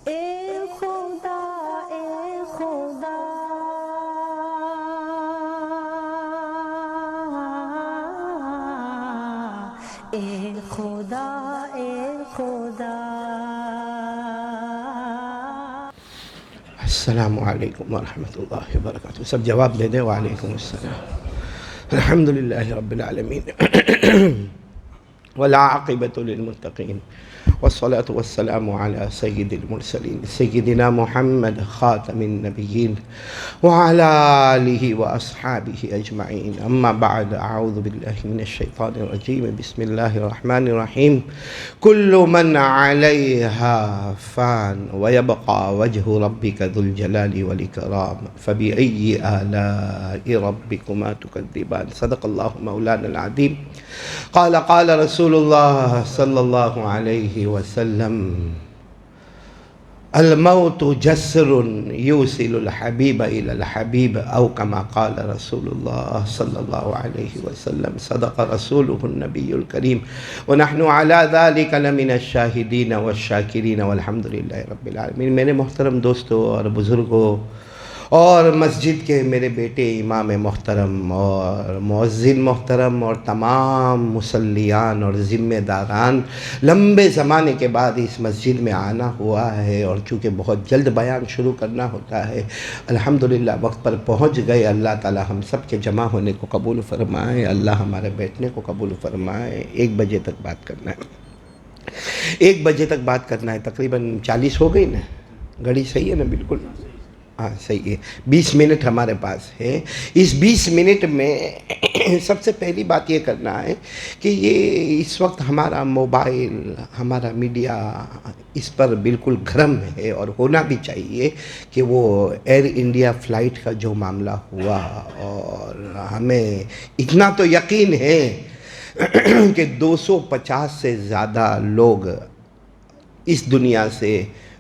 اے خدا اے خدا اے خدا اے خدا۔ السلام علیکم ورحمۃ اللہ وبرکاتہ۔ سب جواب دے دیں۔ وعلیکم السلام۔ الحمدللہ رب العالمین والعاقبۃ للمتقین والصلاة والسلام علی سید المرسلین سیدنا محمد خاتم النبیین وعلی آلہ واصحابہ اجمعین، اما بعد، اعوذ باللہ من الشیطان الرجیم، بسم اللہ الرحمن الرحیم۔ کل من علیہا فان ویبقى وجہ ربک ذو الجلال والاکرام فبأی آلاء ربکما تکذبان۔ صدق اللہ مولانا العظیم۔ قال رسول اللہ صلی اللہ علیہ وسلم: الموت جسر یوصل الحبیب الی الحبیب، او کما قال رسول اللہ صلی اللہ علیہ وسلم۔ صدق رسولہ النبی الکریم ونحن علی ذلک لمن الشاہدین والشاکرین والحمد للہ رب العالمین۔ میرے محترم دوستو اور بزرگوں اور مسجد کے میرے بیٹے امام محترم اور مؤذن محترم اور تمام مصلیان اور ذمہ داران، لمبے زمانے کے بعد اس مسجد میں آنا ہوا ہے، اور چونکہ بہت جلد بیان شروع کرنا ہوتا ہے، الحمدللہ وقت پر پہنچ گئے۔ اللہ تعالی ہم سب کے جمع ہونے کو قبول فرمائے، اللہ ہمارے بیٹھنے کو قبول فرمائے۔ 1 بجے تک بات کرنا ہے، 1 بجے تک بات کرنا ہے۔ تقریباً 40 ہو گئی نا؟ گھڑی صحیح ہے نا؟ بالکل ہاں صحیح ہے۔ 20 منٹ ہمارے پاس ہے۔ اس 20 منٹ میں سب سے پہلی بات یہ کرنا ہے کہ یہ اس وقت ہمارا موبائل، ہمارا میڈیا اس پر بالکل گرم ہے، اور ہونا بھی چاہیے کہ وہ ایئر انڈیا فلائٹ کا جو معاملہ ہوا، اور ہمیں اتنا تو یقین ہے کہ 250 سے زیادہ لوگ اس دنیا سے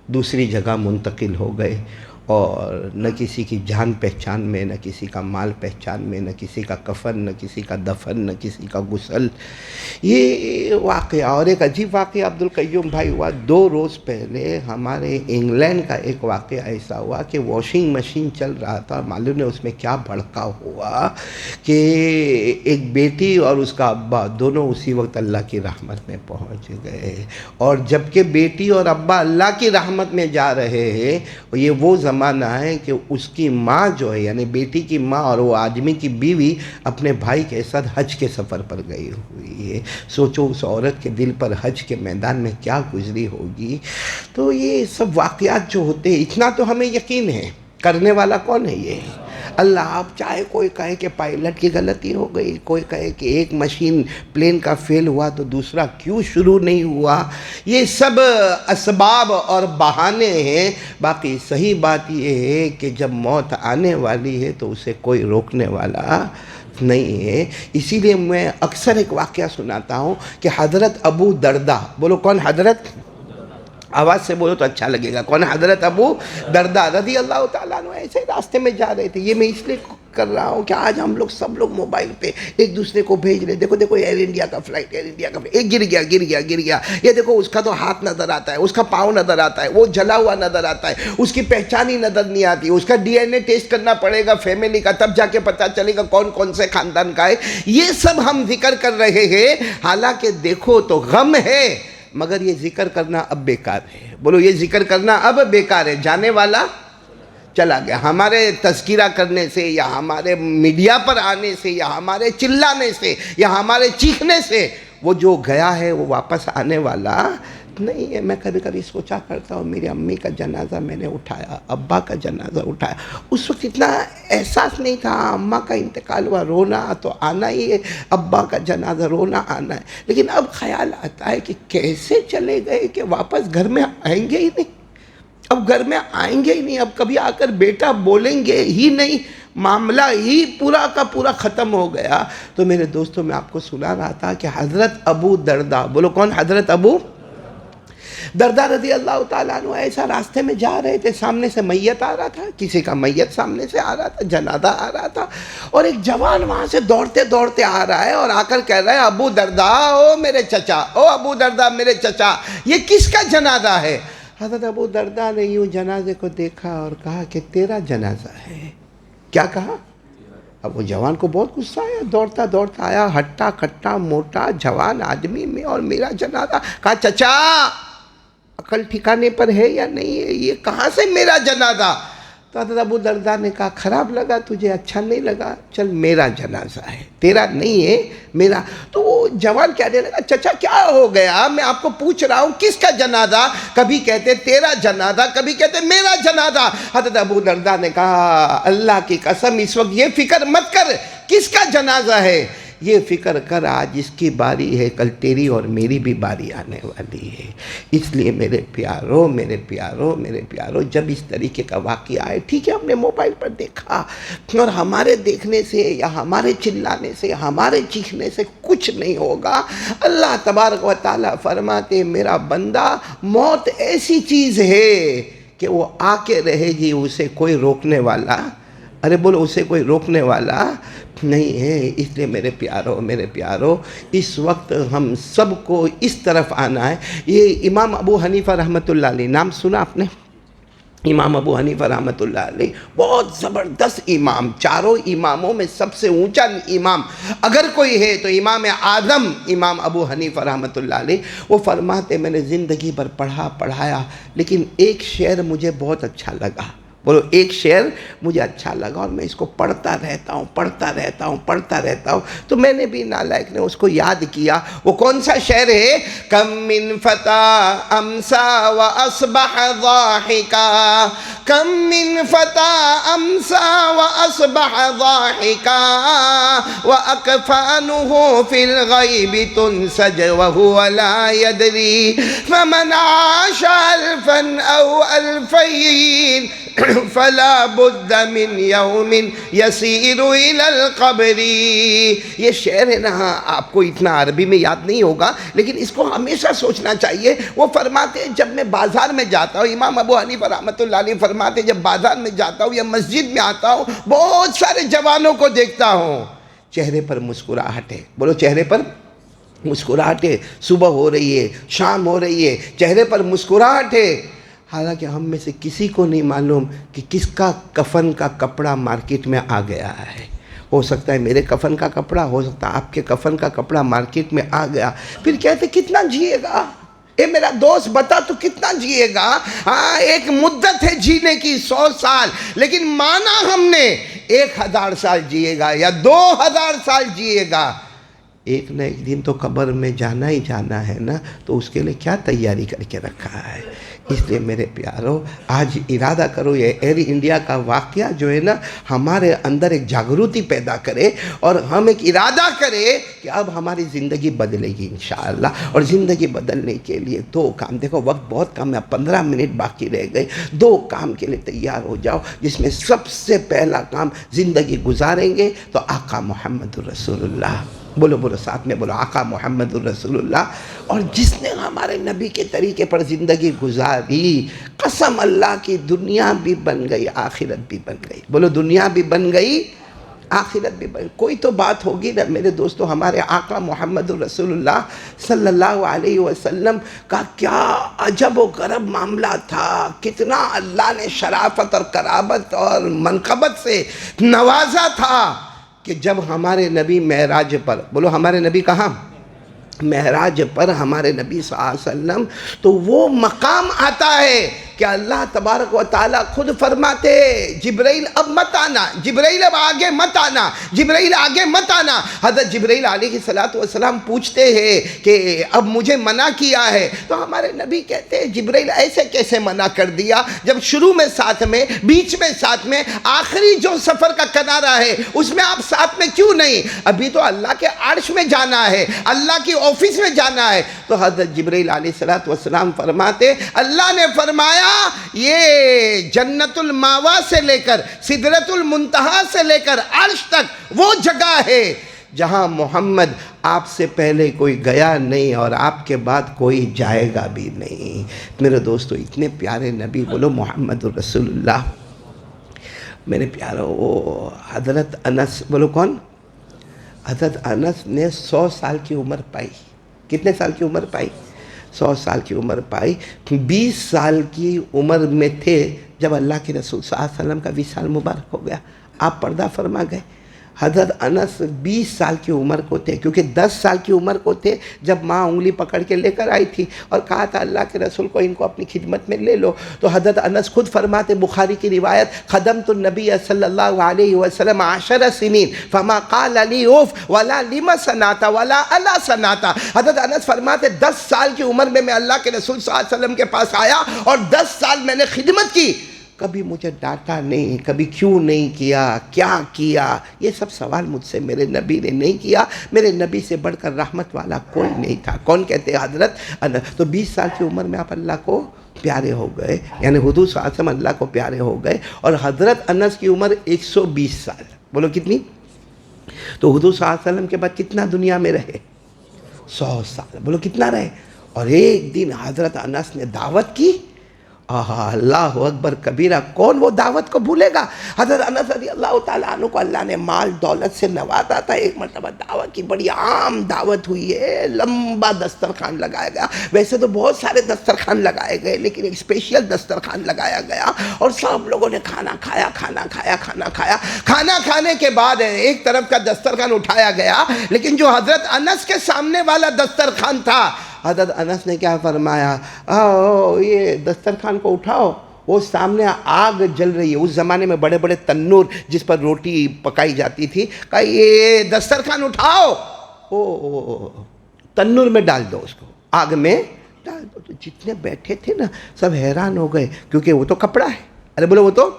دوسری جگہ منتقل ہو گئے، اور نہ کسی کی جان پہچان میں، نہ کسی کا مال پہچان میں، نہ کسی کا کفن، نہ کسی کا دفن، نہ کسی کا غسل۔ یہ واقعہ، اور ایک عجیب واقعہ عبدالقیوم بھائی ہوا 2 روز پہلے۔ ہمارے انگلینڈ کا ایک واقعہ ایسا ہوا کہ واشنگ مشین چل رہا تھا، معلوم نہیں اس میں کیا بھڑکا ہوا کہ ایک بیٹی اور اس کا ابا دونوں اسی وقت اللہ کی رحمت میں پہنچ گئے۔ اور جبکہ بیٹی اور ابا اللہ کی رحمت میں جا رہے ہیں، یہ وہ زمانہ ہے کہ اس کی ماں جو ہے، یعنی بیٹی کی ماں اور وہ آدمی کی بیوی اپنے بھائی کے ساتھ حج کے سفر پر گئی ہوئی ہے۔ سوچو اس عورت کے دل پر حج کے میدان میں کیا گزری ہوگی۔ تو یہ سب واقعات جو ہوتے ہیں، اتنا تو ہمیں یقین ہے، کرنے والا کون ہے؟ یہ اللہ۔ آپ چاہے کوئی کہے کہ پائلٹ کی غلطی ہو گئی، کوئی کہے کہ ایک مشین پلین کا فیل ہوا تو دوسرا کیوں شروع نہیں ہوا، یہ سب اسباب اور بہانے ہیں۔ باقی صحیح بات یہ ہے کہ جب موت آنے والی ہے تو اسے کوئی روکنے والا نہیں ہے۔ اسی لیے میں اکثر ایک واقعہ سناتا ہوں کہ حضرت ابو دردہ، بولو کون؟ حضرت، آواز سے بولو تو اچھا لگے گا، کون؟ حضرت ابو دردہ رضی اللہ تعالیٰ عنہ ایسے راستے میں جا رہے تھے۔ یہ میں اس لیے کر رہا ہوں کہ آج ہم لوگ سب لوگ موبائل پہ ایک دوسرے کو بھیج رہے، دیکھو دیکھو ایئر انڈیا کا فلائٹ، ایئر انڈیا کا فلائٹ، ایک گر گیا، یہ دیکھو اس کا تو ہاتھ نظر آتا ہے، اس کا پاؤں نظر آتا ہے، وہ جلا ہوا نظر آتا ہے، اس کی پہچان ہی نظر نہیں آتی، اس کا ڈی این اے ٹیسٹ کرنا پڑے گا فیملی کا، تب جا کے پتہ چلے گا کون کون سے خاندان کا ہے۔ یہ سب ہم ذکر کر رہے ہیں، حالانکہ دیکھو تو غم ہے، مگر یہ ذکر کرنا اب بیکار ہے۔ بولو یہ ذکر کرنا اب بیکار ہے، جانے والا چلا گیا۔ ہمارے تذکرہ کرنے سے، یا ہمارے میڈیا پر آنے سے، یا ہمارے چلانے سے، یا ہمارے چیخنے سے وہ جو گیا ہے وہ واپس آنے والا نہیں ہے۔ میں کبھی کبھی سوچا کرتا ہوں، میری امی کا جنازہ میں نے اٹھایا، ابا کا جنازہ اٹھایا، اس وقت اتنا احساس نہیں تھا، اماں کا انتقال ہوا، رونا تو آنا ہی ہے، ابا کا جنازہ رونا آنا ہے، لیکن اب خیال آتا ہے کہ کیسے چلے گئے کہ واپس گھر میں آئیں گے ہی نہیں، اب گھر میں آئیں گے ہی نہیں، اب کبھی آ کر بیٹا بولیں گے ہی نہیں، معاملہ ہی پورا کا پورا ختم ہو گیا۔ تو میرے دوستوں، میں آپ کو سنا رہا تھا کہ حضرت ابو دردہ، بولو کون؟ حضرت ابو دردہ رضی اللہ تعالیٰ عنہ ایسا راستے میں جا رہے تھے، سامنے سے میت آ رہا تھا، کسی کا میت سامنے سے آ رہا تھا، جنازہ آ رہا تھا، اور ایک جوان وہاں سے دوڑتے دوڑتے آ رہا ہے، اور آ کر کہہ رہا ہے، ابو دردہ او میرے چچا، او ابو دردہ میرے چچا، یہ کس کا جنازہ ہے؟ حضرت ابو درداء نے یوں جنازے کو دیکھا اور کہا کہ تیرا جنازہ ہے. کیا کہا؟ اب وہ جوان کو بہت غصہ آیا، دوڑتا دوڑتا آیا، ہٹا کٹا موٹا جوان آدمی میں، اور میرا جنازہ. کہا چچا عقل ٹھکانے پر ہے یا نہیں ہے؟ یہ کہاں سے میرا جنازہ؟ تو حضرت ابو درداء نے کہا خراب لگا تجھے، اچھا نہیں لگا، چل میرا جنازہ ہے، تیرا نہیں ہے میرا. تو وہ جوان کہنے لگا چچا کیا ہو گیا، میں آپ کو پوچھ رہا ہوں کس کا جنازہ؟ کبھی کہتے تیرا جنازہ، کبھی کہتے میرا جنازہ. حضرت ابو درداء نے کہا اللہ کی قسم اس وقت یہ فکر مت کر کس کا جنازہ ہے، یہ فکر کر آج اس کی باری ہے، کل تیری اور میری بھی باری آنے والی ہے. اس لیے میرے پیاروں میرے پیاروں میرے پیاروں، جب اس طریقے کا واقعہ آئے، ٹھیک ہے ہم نے موبائل پر دیکھا اور ہمارے دیکھنے سے یا ہمارے چلانے سے ہمارے چیخنے سے کچھ نہیں ہوگا. اللہ تبارک و تعالیٰ فرماتے میرا بندہ موت ایسی چیز ہے کہ وہ آ کے رہے گی، اسے کوئی روکنے والا، ارے بولو اسے کوئی روکنے والا نہیں ہے. اس لیے میرے پیاروں اس وقت ہم سب کو اس طرف آنا ہے. یہ امام ابو حنیفہ رحمۃ اللہ علیہ، نام سنا آپ نے؟ امام ابو حنیفہ رحمۃ اللہ علیہ بہت زبردست امام، چاروں اماموں میں سب سے اونچا امام اگر کوئی ہے تو امام اعظم امام ابو حنیفہ رحمۃ اللہ علیہ. وہ فرماتے میں نے زندگی بھر پڑھایا لیکن ایک شعر مجھے بہت اچھا لگا. بولو ایک شعر مجھے اچھا لگا اور میں اس کو پڑھتا رہتا ہوں. تو میں نے بھی نالائق نے اس کو یاد کیا. وہ کون سا شعر ہے؟ کم من فتى امسا واصبح ضاحکا، کم من فتى امسا واصبح ضاحکا، واکفانه في الغیب تنسج وهو لا يدری، فمن عاش الفا او الفین فلا بد من یوم یسیر الی القبر. یہ شعر ہے نا، آپ کو اتنا عربی میں یاد نہیں ہوگا لیکن اس کو ہمیشہ سوچنا چاہیے. وہ فرماتے ہیں جب میں بازار میں جاتا ہوں، امام ابو حنیفہ رحمۃ اللہ علیہ فرماتے ہیں جب بازار میں جاتا ہوں یا مسجد میں آتا ہوں بہت سارے جوانوں کو دیکھتا ہوں، چہرے پر مسکراہٹ ہے. بولو چہرے پر مسکراہٹ ہے. صبح ہو رہی ہے، شام ہو رہی ہے، چہرے پر مسکراہٹ ہے. حالانکہ ہم میں سے کسی کو نہیں معلوم کہ کس کا کفن کا کپڑا مارکیٹ میں آ گیا ہے. ہو سکتا ہے میرے کفن کا کپڑا، ہو سکتا ہے آپ کے کفن کا کپڑا مارکیٹ میں آ گیا. پھر کہتے کتنا جیے گا، اے میرا دوست بتا تو کتنا جیے گا؟ ہاں ایک مدت ہے جینے کی 100 سال، لیکن مانا ہم نے 1000 سال جیے گا یا 2000 سال جیے گا. ایک نہ ایک دن تو قبر میں جانا ہی جانا ہے نا، تو اس کے لیے کیا تیاری کر کے رکھا ہے. اس لیے میرے پیاروں آج ارادہ کرو یہ ایئر انڈیا کا واقعہ جو ہے نا ہمارے اندر ایک جاگروتی پیدا کرے اور ہم ایک ارادہ کرے کہ اب ہماری زندگی بدلے گی انشاءاللہ. اور زندگی بدلنے کے لیے 2 کام، دیکھو وقت بہت کم ہے، 15 منٹ باقی رہ گئے. 2 کام کے لیے تیار ہو جاؤ، جس میں سب سے پہلا کام زندگی گزاریں گے تو آقا محمد الرسول اللہ، بولو ساتھ میں بولو آقا محمد الرسول اللہ. اور جس نے ہمارے نبی کے طریقے پر زندگی گزاری، قسم اللہ کی دنیا بھی بن گئی آخرت بھی بن گئی. بولو دنیا بھی بن گئی آخرت بھی بن گئی. کوئی تو بات ہوگی نا میرے دوستو. ہمارے آقا محمد الرسول اللہ صلی اللہ علیہ وسلم کا کیا عجب و غرب معاملہ تھا، کتنا اللہ نے شرافت اور کرامت اور منقبت سے نوازا تھا کہ جب ہمارے نبی معراج پر، بولو ہمارے نبی کہاں؟ معراج پر ہمارے نبی صلی اللہ علیہ وسلم، تو وہ مقام آتا ہے کہ اللہ تبارک و تعالیٰ خود فرماتے جبرائیل اب مت آنا، جبرائیل اب آگے مت آنا، جبرائیل آگے مت آنا. حضرت جبرائیل علیہ السلام پوچھتے ہیں کہ اب مجھے منع کیا ہے. تو ہمارے نبی کہتے ہیں جبرائیل ایسے کیسے منع کر دیا جب شروع میں ساتھ میں، بیچ میں ساتھ میں، آخری جو سفر کا کنارہ ہے اس میں آپ ساتھ میں کیوں نہیں؟ ابھی تو اللہ کے عرش میں جانا ہے، اللہ کی آفس میں جانا ہے. تو حضرت جبرائیل علیہ السلام فرماتے اللہ نے فرمایا یہ جنت الماوا سے لے کر سدرۃ المنتہا سے لے کر عرش تک وہ جگہ ہے جہاں محمد آپ سے پہلے کوئی گیا نہیں اور آپ کے بعد کوئی جائے گا بھی نہیں. میرے دوستو اتنے پیارے نبی، بولو محمد الرسول اللہ. میرے پیارو وہ حضرت انس، بولو کون؟ حضرت انس نے 100 سال کی عمر پائی. کتنے سال کی عمر پائی؟ 100 سال کی عمر پائی. 20 سال کی عمر میں تھے جب اللہ کے رسول صلی اللہ علیہ وسلم کا وصال مبارک ہو گیا. آپ پردہ فرما گئے. حضرت انس 20 سال کی عمر کو تھے، کیونکہ 10 سال کی عمر کو تھے جب ماں انگلی پکڑ کے لے کر آئی تھی اور کہا تھا اللہ کے رسول کو ان کو اپنی خدمت میں لے لو. تو حضرت انس خود فرماتے، بخاری کی روایت، خدمت النبی صلی اللہ علیہ وسلم 10 سنین فما قال لی اوف ولا لما صنعت ولا الا صنعت. حضرت انس فرماتے 10 سال کی عمر میں اللہ کے رسول صلی اللہ علیہ وسلم کے پاس آیا اور 10 سال میں نے خدمت کی. کبھی مجھے ڈانٹا نہیں، کبھی کیوں نہیں کیا، کیا کیا، یہ سب سوال مجھ سے میرے نبی نے نہیں کیا. میرے نبی سے بڑھ کر رحمت والا کوئی نہیں تھا. کون کہتے ہیں؟ حضرت انس. تو 20 سال کی عمر میں آپ اللہ کو پیارے ہو گئے، یعنی حضور صلی اللہ علیہ وسلم اللہ کو پیارے ہو گئے. اور حضرت انس کی عمر 120 سال. بولو کتنی؟ تو حضور صلی اللہ علیہ وسلم کے بعد کتنا دنیا میں رہے؟ 100 سال. بولو کتنا رہے؟ اور ایک دن حضرت انس نے دعوت کی. اللہ اکبر کبیرہ. کون وہ دعوت کو بھولے گا؟ حضرت انس رضی اللہ تعالیٰ عنہ کو اللہ نے مال دولت سے نوازا تھا. ایک مرتبہ دعوت کی، بڑی عام دعوت ہوئی ہے، لمبا دسترخوان لگایا گیا. ویسے تو بہت سارے دسترخوان لگائے گئے لیکن ایک اسپیشل دسترخوان لگایا گیا اور سب لوگوں نے کھانا کھایا. کھانا کھانے کے بعد ایک طرف کا دسترخوان اٹھایا گیا، لیکن جو حضرت انس کے سامنے والا دسترخوان تھا، حضرت انس نے کیا فرمایا؟ یہ دسترخوان کو اٹھاؤ. وہ سامنے آگ جل رہی ہے. اس زمانے میں بڑے بڑے تنور جس پر روٹی پکائی جاتی تھی. کہا یہ دسترخوان اٹھاؤ، تنور میں ڈال دو، اس کو آگ میں ڈال دو. تو جتنے بیٹھے تھے نا سب حیران ہو گئے، کیونکہ وہ تو کپڑا ہے. ارے بولو وہ تو،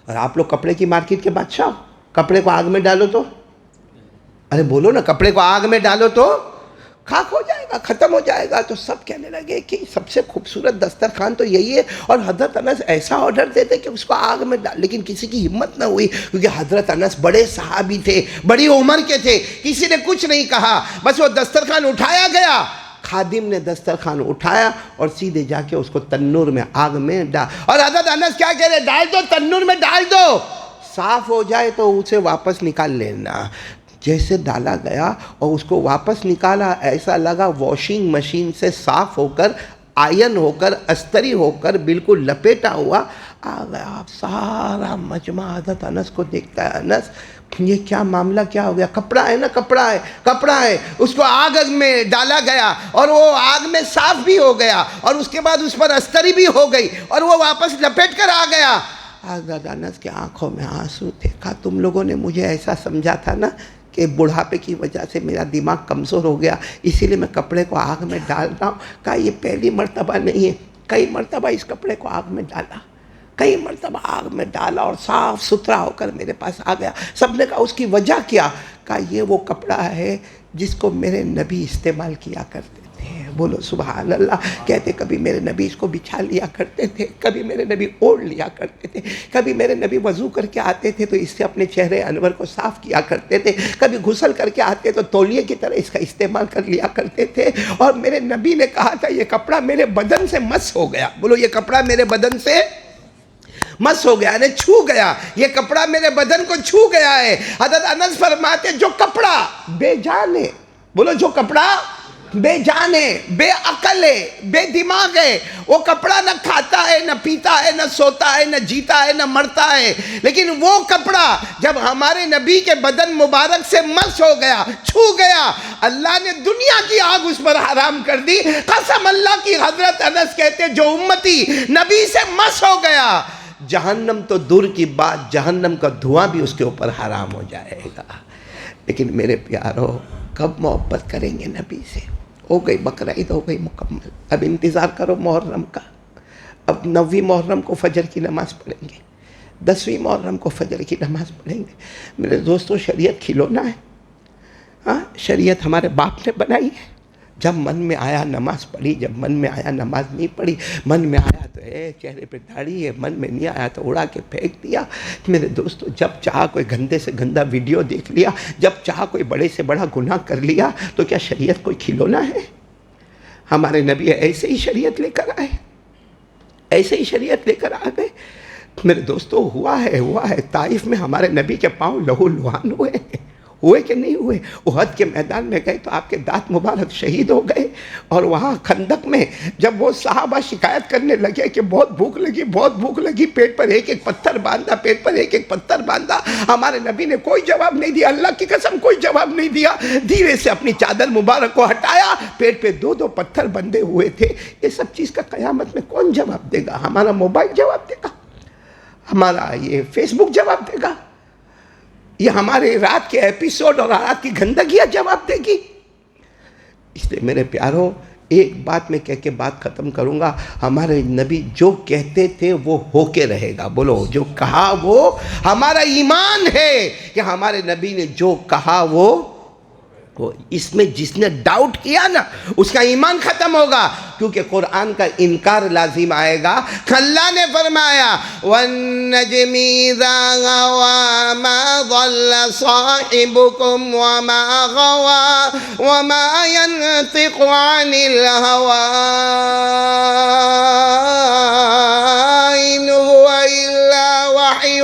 اور آپ لوگ کپڑے کی مارکیٹ کے بادشاہ ہو. کپڑے کو آگ میں ڈالو تو، ارے بولو نا، کپڑے کو آگ میں ڈالو تو خاک ہو جائے گا، ختم ہو جائے گا. تو سب کہنے لگے کہ سب سے خوبصورت دسترخوان تو یہی ہے. اور حضرت انس ایسا آرڈر دیتے کہ اس کو آگ میں ڈال، لیکن کسی کی ہمت نہ ہوئی، کیونکہ حضرت انس بڑے صحابی تھے، بڑی عمر کے تھے. کسی نے کچھ نہیں کہا، بس وہ دسترخوان اٹھایا گیا. خادم نے دسترخوان اٹھایا اور سیدھے جا کے اس کو تنور میں آگ میں ڈال. اور حضرت انس کیا کہہ رہے؟ ڈال دو، تنور میں ڈال دو، صاف ہو جائے تو اسے واپس نکال لینا. جیسے ڈالا گیا اور اس کو واپس نکالا، ایسا لگا واشنگ مشین سے صاف ہو کر، آئرن ہو کر، استری ہو کر بالکل لپیٹا ہوا آ گیا. سارا مجمع حضرت انس کو دیکھتا ہے. انس یہ کیا معاملہ، کیا ہو گیا؟ کپڑا ہے نا، کپڑا ہے. اس کو آگ میں ڈالا گیا اور وہ آگ میں صاف بھی ہو گیا اور اس کے بعد اس پر استری بھی ہو گئی اور وہ واپس لپیٹ کر آ گیا. حضرت انس کے آنکھوں میں آنسو تھے. کہا تم لوگوں نے مجھے ایسا سمجھا تھا نا کہ بڑھاپے کی وجہ سے میرا دماغ کمزور ہو گیا، اسی لیے میں کپڑے کو آگ میں ڈال رہا ہوں. کہا یہ پہلی مرتبہ نہیں ہے، کئی مرتبہ اس کپڑے کو آگ میں ڈالا، کئی مرتبہ آگ میں ڈالا اور صاف ستھرا ہو کر میرے پاس آ گیا. سب نے کہا اس کی وجہ کیا؟ کہا یہ وہ کپڑا ہے جس کو میرے نبی استعمال کیا کرتے تھے. بولو سبحان اللہ. کہتے کبھی میرے نبی اس کو بچھا لیا کرتے تھے، کبھی میرے نبی اوڑھ لیا کرتے تھے، کبھی میرے نبی وضو کر کے آتے تھے تو اس سے اپنے چہرے انور کو صاف کیا کرتے تھے، کبھی غسل کر کے آتے تو تولیے کی طرح اس کا استعمال کر لیا کرتے تھے. اور میرے نبی نے کہا تھا یہ کپڑا میرے بدن سے مس ہو گیا. بولو یہ کپڑا میرے بدن سے مس ہو گیا، یعنی چھو گیا. یہ کپڑا میرے بدن کو چھو گیا ہے. حضرت انس فرماتے جو کپڑا بے جان ہے، بولو جو کپڑا بے جان ہے، بے عقل ہے، بے دماغ ہے، وہ کپڑا نہ کھاتا ہے، نہ پیتا ہے، نہ سوتا ہے، نہ جیتا ہے، نہ مرتا ہے. لیکن وہ کپڑا جب ہمارے نبی کے بدن مبارک سے مس ہو گیا، چھو گیا، اللہ نے دنیا کی آگ اس پر حرام کر دی. قسم اللہ کی. حضرت انس کہتے جو امتی نبی سے مس ہو گیا، جہنم تو دور کی بات، جہنم کا دھواں بھی اس کے اوپر حرام ہو جائے گا. لیکن میرے پیارو، کب محبت کریں گے نبی سے؟ ہو گئی بقرعید، ہو گئی مکمل. اب انتظار کرو محرم کا. اب 9ویں محرم کو فجر کی نماز پڑھیں گے، 10ویں محرم کو فجر کی نماز پڑھیں گے. میرے دوستوں، شریعت کھلونا ہے. ہاں، شریعت ہمارے باپ نے بنائی ہے. جب من میں آیا نماز پڑھی، جب من میں آیا نماز نہیں پڑھی. من میں آیا تو چہرے پہ داڑھی ہے، من میں نہیں آیا تو اڑا کے پھینک دیا. میرے دوستو، جب چاہا کوئی گندے سے گندا ویڈیو دیکھ لیا، جب چاہا کوئی بڑے سے بڑا گناہ کر لیا. تو کیا شریعت کوئی کھلونا ہے؟ ہمارے نبی ایسے ہی شریعت لے کر آئے، ایسے ہی شریعت لے کر آ گئے. میرے دوستو، ہوا ہے طائف میں ہمارے نبی کے پاؤں لہو لہان ہوئے. ہوئے کہ نہیں ہوئے؟ احد کے میدان میں گئے تو آپ کے دانت مبارک شہید ہو گئے، اور وہاں خندق میں جب وہ صحابہ شکایت کرنے لگے کہ بہت بھوک لگی، بہت بھوک لگی، پیٹ پر ایک ایک پتھر باندھا، پیٹ پر ایک ایک پتھر باندھا، ہمارے نبی نے کوئی جواب نہیں دیا، اللہ کی قسم کوئی جواب نہیں دیا، دھیرے سے اپنی چادر مبارک کو ہٹایا، پیٹ پہ 2 پتھر بندھے ہوئے تھے۔ یہ سب چیز کا قیامت میں کون جواب دے گا؟ ہمارا موبائل جواب دے گا؟ ہمارا یہ فیس بک جواب دے گا؟ یہ ہمارے رات کے ایپیسوڈ اور رات کی گندگیاں جواب دے گی؟ اس لیے میرے پیاروں، ایک بات میں کہہ کے بات ختم کروں گا، ہمارے نبی جو کہتے تھے وہ ہو کے رہے گا۔ بولو، جو کہا وہ ہمارا ایمان ہے کہ ہمارے نبی نے جو کہا وہ اس میں جس نے ڈاؤٹ کیا نا اس کا ایمان ختم ہوگا، کیونکہ قرآن کا انکار لازم آئے گا۔ اللہ نے فرمایا وَالنَّجْمِ إِذَا غَوَى مَا ضَلَّ صَاحِبُكُمْ وَمَا غَوَى وَمَا يَنطِقُ عَنِ الْهَوَىٰ إِنْ هُوَ إِلَّا وَحْيٌ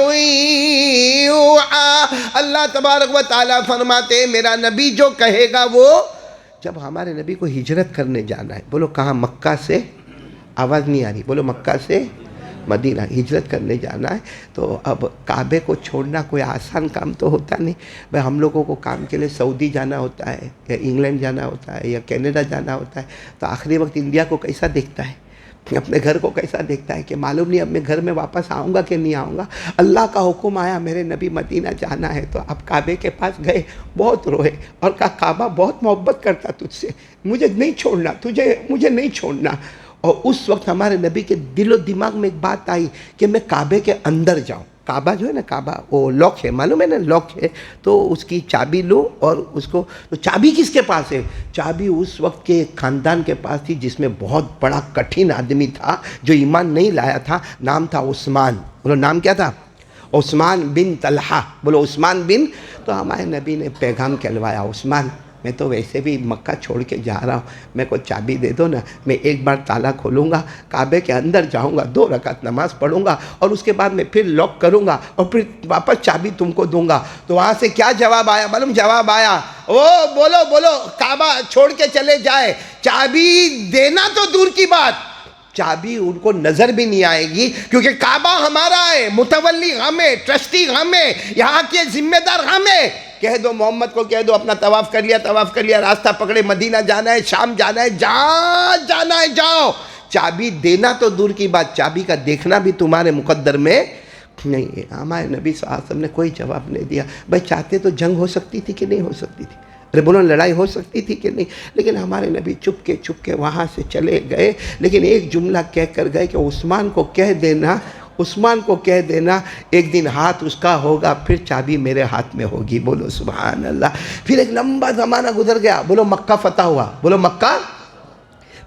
یوحیٰ۔ اللہ تبارک و تعالیٰ فرماتے میرا نبی جو کہے گا وہ، جب ہمارے نبی کو ہجرت کرنے جانا ہے، بولو کہاں؟ مکہ سے، آواز نہیں آ رہی، بولو مکہ سے مدینہ ہجرت کرنے جانا ہے، تو اب کعبے کو چھوڑنا کوئی آسان کام تو ہوتا نہیں بھائی۔ ہم لوگوں کو کام کے لیے سعودی جانا ہوتا ہے یا انگلینڈ جانا ہوتا ہے یا کینیڈا جانا ہوتا ہے، تو آخری وقت انڈیا کو کیسا دیکھتا ہے، اپنے گھر کو کیسا دیکھتا ہے کہ معلوم نہیں اب میں گھر میں واپس آؤں گا کہ نہیں آؤں گا۔ اللہ کا حکم آیا میرے نبی مدینہ جانا ہے، تو اب کعبے کے پاس گئے، بہت روئے اور کہا کعبہ بہت محبت کرتا تجھ سے، مجھے نہیں چھوڑنا، مجھے نہیں چھوڑنا۔ اور اس وقت ہمارے نبی کے دل و دماغ میں ایک بات آئی کہ میں کعبے کے اندر جاؤں۔ کعبہ جو ہے نا، کعبہ وہ لاک ہے، معلوم ہے نا لاک ہے، تو اس کی چابی لوں اور اس کو، تو چابی کس کے پاس ہے؟ چابی اس وقت کے خاندان کے پاس تھی جس میں بہت بڑا کٹھن آدمی تھا جو ایمان نہیں لایا تھا، نام تھا عثمان۔ بولو نام کیا تھا؟ عثمان بن طلحہ۔ بولو عثمان بن۔ تو ہمارے نبی نے پیغام کہلوایا، عثمان میں تو ویسے بھی مکہ چھوڑ کے جا رہا ہوں، میرے کو چابی دے دو نا، میں ایک بار تالا کھولوں گا، کعبے کے اندر جاؤں گا، 2 رکعت نماز پڑھوں گا اور اس کے بعد میں پھر لاک کروں گا اور پھر واپس چابی تم کو دوں گا۔ تو وہاں سے کیا جواب آیا معلوم؟ جواب آیا بولو کعبہ چھوڑ کے چلے جائے، چابی دینا تو دور کی بات، چابی ان کو نظر بھی نہیں آئے گی، کیونکہ کعبہ ہمارا ہے، متولی ہم ہے، ٹرسٹی ہم ہے، یہاں کے ذمہ دار ہم ہے۔ کہہ دو محمد کو، کہہ دو اپنا طواف کر لیا، راستہ پکڑے، مدینہ جانا ہے، شام جانا ہے، جہاں جانا ہے جاؤ، چابی دینا تو دور کی بات، چابی کا دیکھنا بھی تمہارے مقدر میں نہیں ہے۔ ہمارے نبی صلی اللہ علیہ وسلم نے کوئی جواب نہیں دیا۔ بھائی چاہتے تو جنگ ہو سکتی تھی کہ نہیں ہو سکتی تھی؟ ارے بولو لڑائی ہو سکتی تھی کہ نہیں؟ لیکن ہمارے نبی چپ کے وہاں سے چلے گئے، لیکن ایک جملہ کہہ کر گئے کہ عثمان کو کہہ دینا ایک دن ہاتھ اس کا ہوگا، پھر چابی میرے ہاتھ میں ہوگی۔ بولو سبحان اللہ۔ پھر ایک لمبا زمانہ گزر گیا، بولو مکہ فتح ہوا، بولو مکہ،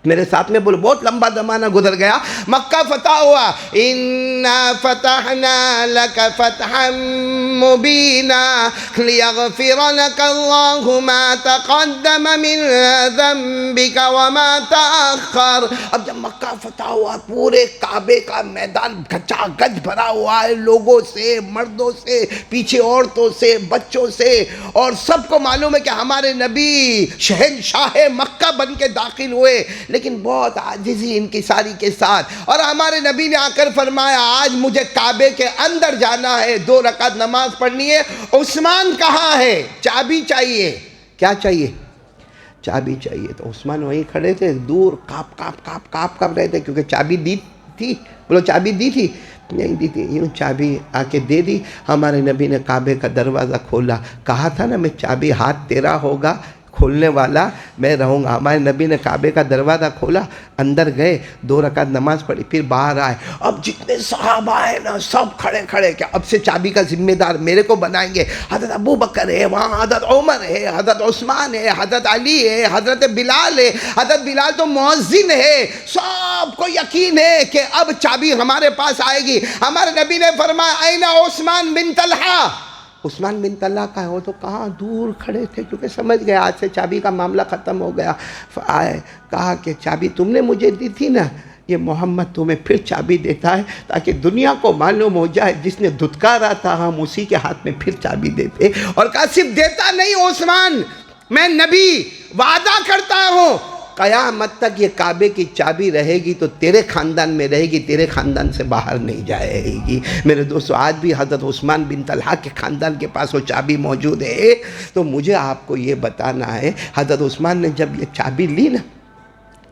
میرے ساتھ میں بولو، بہت لمبا زمانہ گزر گیا، مکہ فتح ہوا۔ اِنَّا فَتَحْنَا لَكَ فَتْحًا مُبِينًا لِيَغْفِرَ لَكَ اللَّهُ مَا تَقَدَّمَ مِن ذَنبِكَ وَمَا تَأَخَّرَ۔ اب جب مکہ فتح ہوا، پورے کعبے کا میدان گچا گچ بھرا ہوا ہے، لوگوں سے، مردوں سے، پیچھے عورتوں سے، بچوں سے، اور سب کو معلوم ہے کہ ہمارے نبی شہنشاہ مکہ بن کے داخل ہوئے، لیکن بہت عاجزی انکساری کے ساتھ، اور ہمارے نبی نے آ کر فرمایا آج مجھے کعبے کے اندر جانا ہے، 2 رکعت نماز پڑھنی ہے۔ عثمان کہاں ہے؟ چابی چاہیے۔ کیا چاہیے؟ چابی چاہیے۔ تو عثمان وہیں کھڑے تھے، دور کاپ رہے تھے، کیونکہ چابی دی تھی، بولو چابی دی تھی؟ نہیں دی تھی، یوں چابی آ کے دے دی۔ ہمارے نبی نے کعبے کا دروازہ کھولا، کہا تھا نا میں چابی ہاتھ تیرا ہوگا، کھولنے والا میں رہوں گا۔ ہمارے نبی نے کعبے کا دروازہ کھولا، اندر گئے، 2 رکعت نماز پڑھی، پھر باہر آئے۔ اب جتنے صحابہ ہیں نا سب کھڑے کہ اب سے چابی کا ذمہ دار میرے کو بنائیں گے۔ حضرت ابو بکر ہے وہاں، حضرت عمر ہے، حضرت عثمان ہے، حضرت علی ہے، حضرت بلال ہے، حضرت بلال تو مؤذن ہے، سب کو یقین ہے کہ اب چابی ہمارے پاس آئے گی۔ ہمارے نبی نے فرمایا این عثمان بن طلحہ؟ عثمان بن طلحہ کا ہے، وہ تو کہاں دور کھڑے تھے، کیونکہ سمجھ گئے آج سے چابی کا معاملہ ختم ہو گیا۔ آئے، کہا کہ چابی تم نے مجھے دی تھی نا، یہ محمد تمہیں پھر چابی دیتا ہے تاکہ دنیا کو معلوم ہو جائے جس نے دھتکارا تھا ہم اسی کے ہاتھ میں پھر چابی دیتے. اور کہا صرف دیتا نہیں عثمان، میں نبی وعدہ کرتا ہوں قیامت تک یہ کعبے کی چابی رہے گی تو تیرے خاندان میں رہے گی، تیرے خاندان سے باہر نہیں جائے گی. میرے دوستو آج بھی حضرت عثمان بن طلحہ کے خاندان کے پاس وہ چابی موجود ہے. تو مجھے آپ کو یہ بتانا ہے حضرت عثمان نے جب یہ چابی لی نا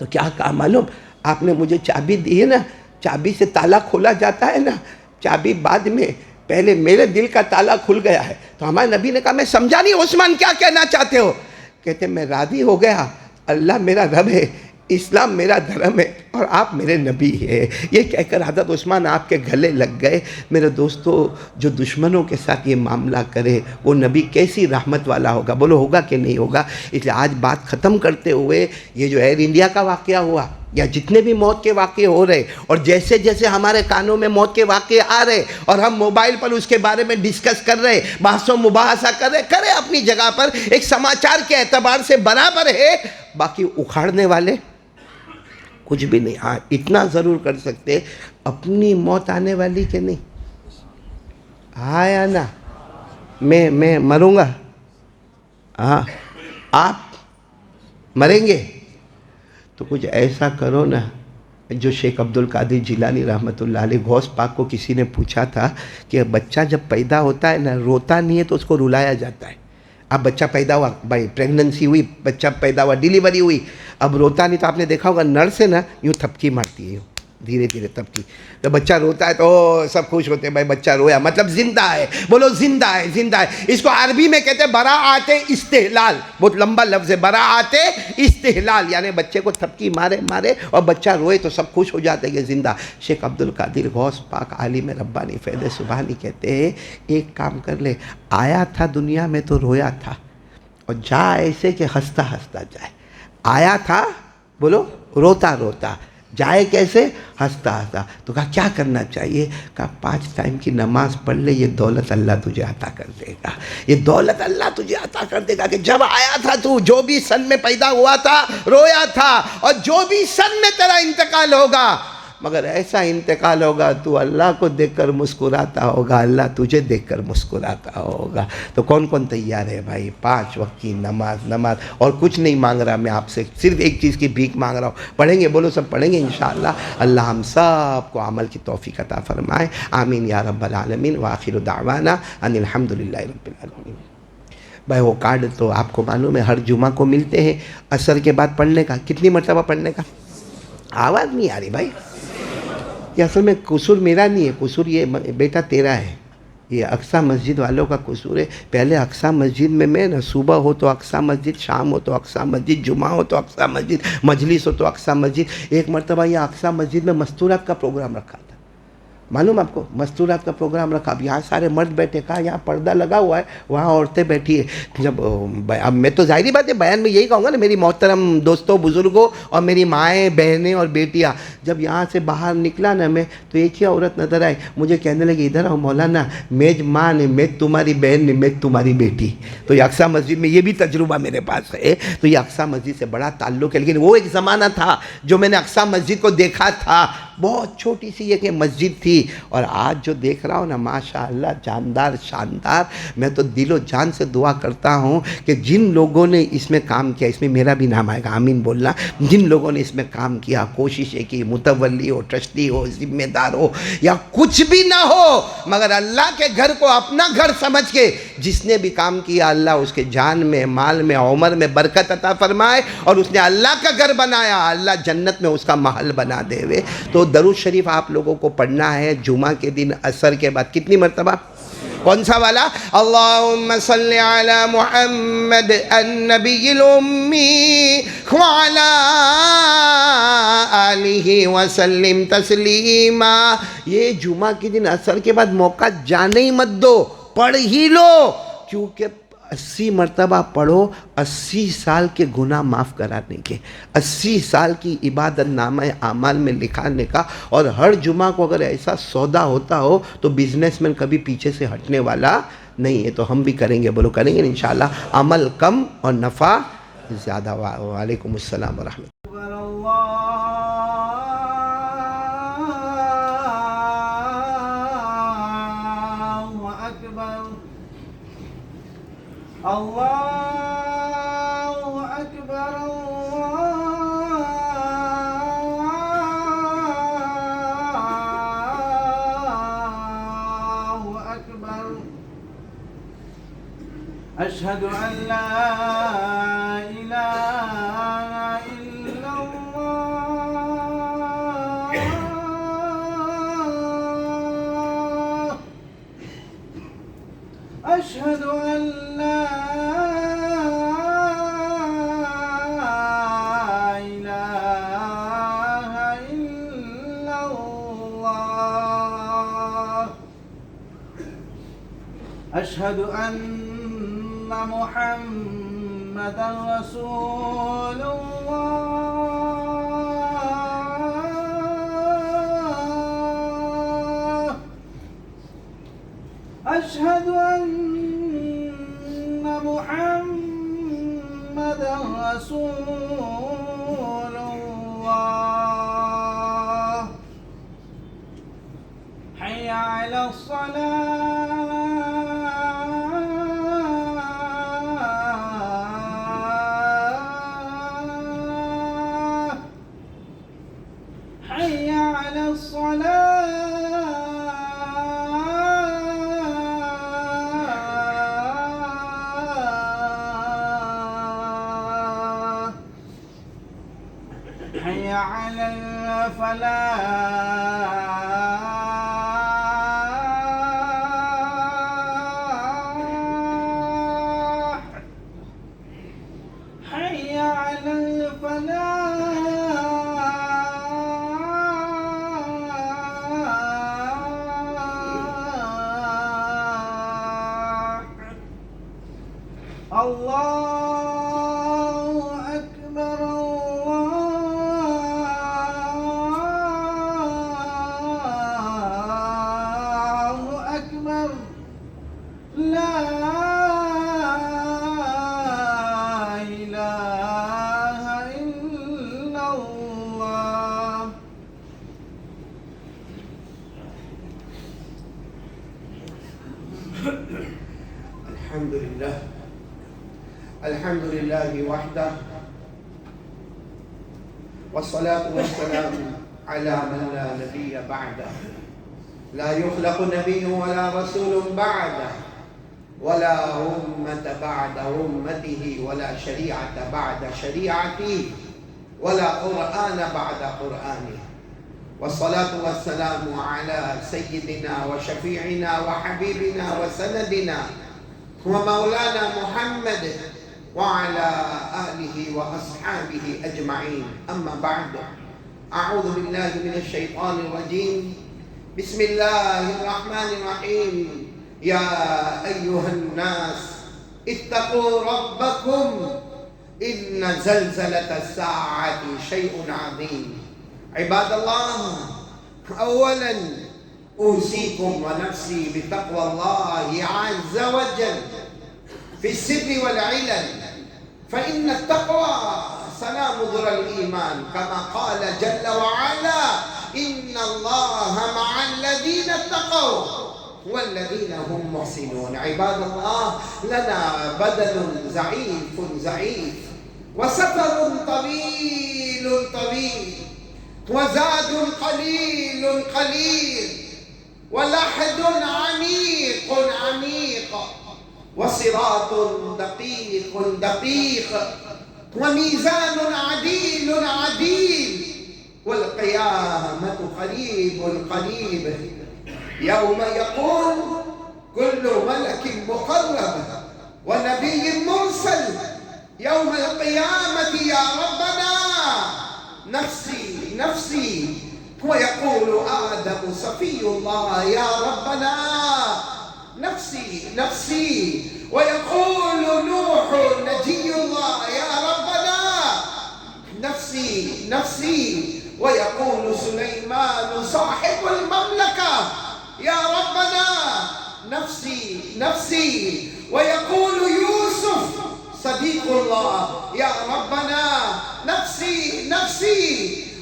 تو کیا کہا معلوم؟ آپ نے مجھے چابی دی ہے نا، چابی سے تالا کھولا جاتا ہے نا، چابی بعد میں، پہلے میرے دل کا تالا کھل گیا ہے. تو ہمارے نبی نے کہا میں سمجھا نہیں عثمان کیا کہنا چاہتے ہو؟ کہتے میں راضی ہو گیا، اللہ میرا رب ہے، اسلام میرا دھرم ہے اور آپ میرے نبی ہیں. یہ کہہ کر حضرت عثمان آپ کے گلے لگ گئے. میرے دوستو جو دشمنوں کے ساتھ یہ معاملہ کرے وہ نبی کیسی رحمت والا ہوگا، بولو ہوگا کہ نہیں ہوگا؟ اس لیے آج بات ختم کرتے ہوئے یہ جو ایئر انڈیا کا واقعہ ہوا یا جتنے بھی موت کے واقعے ہو رہے اور جیسے جیسے ہمارے کانوں میں موت کے واقعے آ رہے اور ہم موبائل پر اس کے بارے میں ڈسکس کر رہے، بحث و مباحثہ کر رہے، کرے اپنی جگہ پر، ایک سماچار کے اعتبار سے برابر ہے. باقی اکھاڑنے والے کچھ بھی نہیں. ہاں اتنا ضرور کر سکتے، اپنی موت آنے والی کہ نہیں؟ ہاں یا نا؟ میں مروں گا، ہاں آپ مریں گے تو کچھ ایسا کرو نا جو شیخ عبد القادر جیلانی رحمۃ اللہ علیہ، غوث پاک کو کسی نے پوچھا تھا کہ بچہ جب پیدا ہوتا ہے نا روتا نہیں ہے تو اس کو رلایا جاتا ہے. اب بچہ پیدا ہوا، بھائی پریگننسی ہوئی، بچہ پیدا ہوا، ڈیلیوری ہوئی، اب روتا نہیں تو آپ نے دیکھا ہوگا نرس ہے نا یوں تھپکی مارتی ہے، یوں دھیرے دھیرے تھپکی. تو بچہ روتا ہے تو سب خوش ہوتے ہیں، بھائی بچہ رویا مطلب زندہ ہے. بولو زندہ ہے، زندہ ہے. اس کو عربی میں کہتے ہیں براعت استحلال، بہت لمبا لفظ ہے، براعت استحلال، یعنی بچے کو تھپکی مارے اور بچہ روئے تو سب خوش ہو جاتے ہیں کہ زندہ. شیخ عبد القادر غوث پاک عالم ربانی فیض سبحانی کہتے ہیں ایک کام کر لے، آیا تھا دنیا میں تو رویا تھا اور جا ایسے کہ ہنستا ہنستا جائے. آیا تھا بولو روتا روتا، جائے کیسے؟ ہنستا ہنستا. تو کہا کیا کرنا چاہیے؟ کہا 5 ٹائم کی نماز پڑھ لے، یہ دولت اللہ تجھے عطا کر دے گا، یہ دولت اللہ تجھے عطا کر دے گا. کہ جب آیا تھا تو جو بھی سن میں پیدا ہوا تھا رویا تھا، اور جو بھی سن میں تیرا انتقال ہوگا مگر ایسا انتقال ہوگا تو اللہ کو دیکھ کر مسکراتا ہوگا، اللہ تجھے دیکھ کر مسکراتا ہوگا. تو کون کون تیار ہے بھائی؟ 5 وقت کی نماز اور کچھ نہیں مانگ رہا میں آپ سے، صرف ایک چیز کی بھیک مانگ رہا ہوں. پڑھیں گے؟ بولو سب پڑھیں گے انشاءاللہ. اللہ ہم سب کو عمل کی توفیق عطا فرمائے، آمین یا رب العالمین. وآخر دعوانا ان الحمدللہ رب العالمین. بھائی وہ کارڈ تو آپ کو معلوم ہے ہر جمعہ کو ملتے ہیں، عصر کے بعد پڑھنے کا. کتنی مرتبہ پڑھنے کا؟ آواز نہیں آ رہی بھائی. یہ اصل میں قصور میرا نہیں ہے، قصور یہ بیٹا تیرا ہے، یہ اقصی مسجد والوں کا قصور ہے. پہلے اقصی مسجد میں نا صبح ہو تو اقصی مسجد، شام ہو تو اقصی مسجد، جمعہ ہو تو اقصی مسجد، مجلس ہو تو اقصی مسجد. ایک مرتبہ یہ اقصی مسجد میں مستورات کا پروگرام رکھا تھا، معلوم آپ کو؟ مستورات کا پروگرام رکھا. اب یہاں سارے مرد بیٹھے، کہا یہاں پردہ لگا ہوا ہے، وہاں عورتیں بیٹھی ہیں. جب اب میں تو ظاہری بات ہے بیان میں یہی کہوں گا نا میری محترم دوستوں بزرگوں اور میری مائیں بہنیں اور بیٹیاں، جب یہاں سے باہر نکلا نا میں تو ایک ہی عورت نظر آئی، مجھے کہنے لگی ادھر آؤ مولانا، میج ماں نے، میں تمہاری بہن نے، میں تمہاری بیٹی. تو یہ اقصی مسجد میں یہ بھی تجربہ میرے پاس ہے. تو یہ اقصی مسجد سے بڑا تعلق ہے. لیکن وہ ایک زمانہ تھا جو میں نے اقصی مسجد کو دیکھا تھا، بہت چھوٹی سی ایک مسجد تھی، اور آج جو دیکھ رہا ہوں نا ماشاءاللہ جاندار شاندار. میں تو دل و جان سے دعا کرتا ہوں کہ جن لوگوں نے اس میں کام کیا، اس میں میرا بھی نام آئے گا، آمین بولنا، جن لوگوں نے اس میں کام کیا، کوششیں کی، متولی ہو، ٹرسٹی ہو، ذمہ دار ہو یا کچھ بھی نہ ہو مگر اللہ کے گھر کو اپنا گھر سمجھ کے جس نے بھی کام کیا، اللہ اس کے جان میں، مال میں، عمر میں برکت عطا فرمائے. اور اس نے اللہ کا گھر بنایا، اللہ جنت میں اس کا محل بنا دے ہوئے. تو درود شریف آپ لوگوں کو پڑھنا ہے جمعہ کے دن عصر کے بعد. کتنی مرتبہ؟ کون سا والا؟ اللہم صلی علی محمد النبی الامی وعلی آلہ وسلم تسلیما. یہ جمعہ کے دن عصر کے بعد موقع جانے ہی مت دو، پڑھ ہی لو، کیونکہ 80 مرتبہ پڑھو 80 سال کے گناہ معاف کرانے کے، 80 سال کی عبادت نامہ اعمال میں لکھانے کا. اور ہر جمعہ کو اگر ایسا سودا ہوتا ہو تو بزنس مین کبھی پیچھے سے ہٹنے والا نہیں ہے. تو ہم بھی کریں گے، بولو کریں گے انشاءاللہ. عمل کم اور نفع زیادہ. وعلیکم السلام ورحمۃ اللہ. الله أكبر الله أكبر. أشهد أن لا إله إلا الله. أشهد أن لا إله إلا الله. أشهد أن محمدا رسول الله. أشهد أن محمدا رسول الله. حي على الصلاة. حي على الصلاة. حي على الفلاح. حي على الفلاح. الله أكبر الله أكبر. لا إله إلا الله. الحمد لله الحمد لله وحده، والصلاة والسلام على من لا نبي بعده. لا يخلق نبي ولا رسول بعده، ولا أمة بعد أمته، ولا شريعة بعد شريعته، ولا قرآن بعد قرآنه. والصلاة والسلام على سيدنا وشفيعنا وحبيبنا وسندنا ومولانا محمد وعلى آله وأصحابه أجمعين. أما بعد، أعوذ بالله من الشيطان الرجيم. بسم الله الرحمن الرحيم. يا أيها الناس اتقوا ربكم إن زلزلة الساعة شيء عظيم. عباد الله، أولا أوصيكم ونفسي بتقوى الله عز وجل في السر والعلن، فإن التقوى سلام ذر الإيمان، كما قال جل وعلا: إن الله مع الذين اتقوا والذين هم محسنون. عباد الله، لنا بدن زعيف وسفر طويل وزاد قليل ولحد عميق وصراط دقيق وميزان عديل والقيامة قريب. يوم يقول كل ملك مقرب ونبي مرسل يوم القيامة: يا ربنا نفسي. ويقول آدم صفي الله: يا ربنا نفسي. ويقول نوح نجي الله: يا ربنا نفسي. ويقول سليمان صاحب المملكة: يا ربنا نفسي. ويقول يوسف صديق الله: يا ربنا نفسي.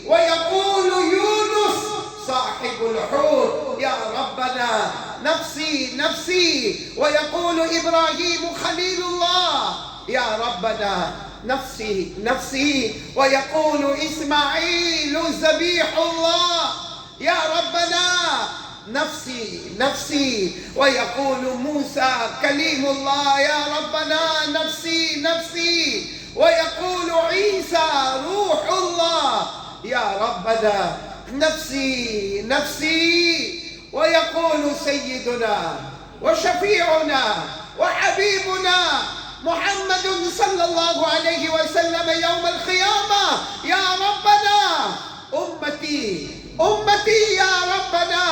ويقول يونس صاحب الحوت: يا ربنا نفسي نفسي، ويقول إبراهيم خليل الله يا ربنا نفسي نفسي، ويقول إسماعيل ذبيح الله يا ربنا نفسي نفسي، ويقول موسى كليم الله يا ربنا نفسي نفسي، ويقول عيسى روح الله يا ربنا نفسي نفسي، ويقول سيدنا وشفيعنا وحبيبنا محمد صلى الله عليه وسلم يوم القيامة يا ربنا أمتي أمتي يا ربنا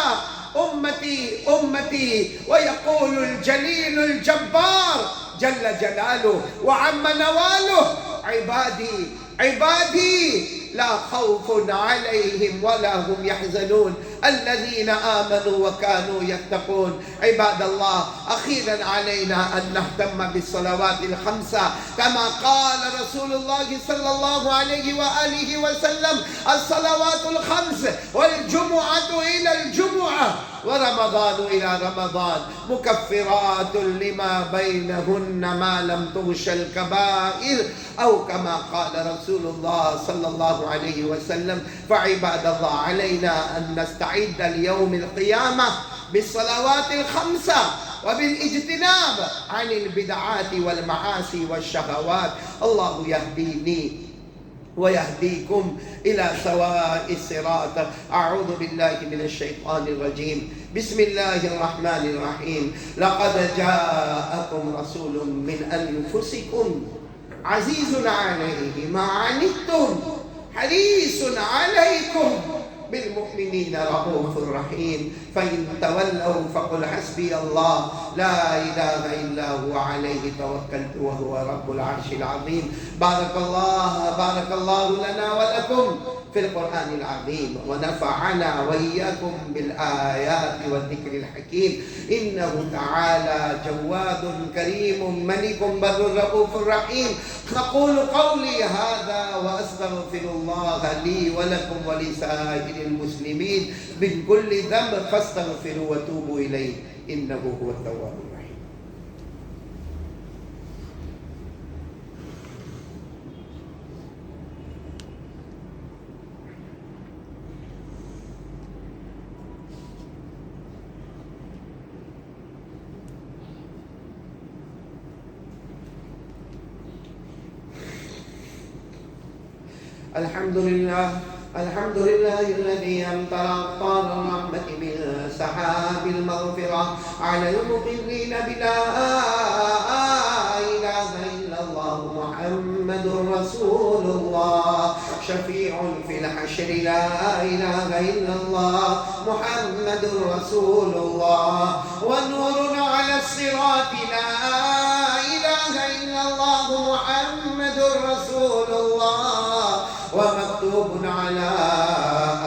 أمتي أمتي، ويقول الجليل الجبار جل جلاله وعم نواله عبادي عبادي لا خوف عليهم ولا هم يحزنون الذين آمنوا وكانوا يتقون. عباد الله، أخيرا علينا أن نهتم بالصلوات الخمسة كما قال رسول الله صلى الله عليه وآله وسلم: الصلوات الخمس والجمعة إلى الجمعة ورمضان إلى رمضان مكفرات لما بينهن ما لم تغش الكبائر، أو كما قال رسول الله صلى الله عليه وسلم. فعباد الله، علينا أن نستعد ليوم القيامة بالصلوات الخمسة وبالاجتناب عن البدعات والمعاصي والشهوات. الله يهديني ويهديكم إلى سواء الصراط. أعوذ بالله من الشيطان الرجيم. بسم الله الرحمن الرحيم. لقد جاءكم رسول من أنفسكم عزيز عليه ما عنتم حريص عليكم بالمؤمنين رؤوف رحيم. فإن تولوا فقل حسبي الله لا إله إلا هو عليه توكلت وهو رب العرش العظيم. بارك الله لنا ولكم في القرآن العظيم، ونفعنا وإياكم بالآيات والذكر الحكيم. إنه تعالى جواد كريم ملك بر رؤوف رحيم. أقول قولي هذا وأستغفر الله لي ولكم ولسائر المسلمين من كل ذنب فاستغفروا وتوبوا إليه إنه هو التواب الرحيم. الحمد لله الذي أمطر أقطار الرحمة من سحاب المغفرة على المقرين بلا إله إلا الله محمد رسول الله. شفيع في الحشر لا إله إلا الله محمد رسول الله. ونور على الصراط لا إله إلا الله محمد رسول الله. ومكتوب على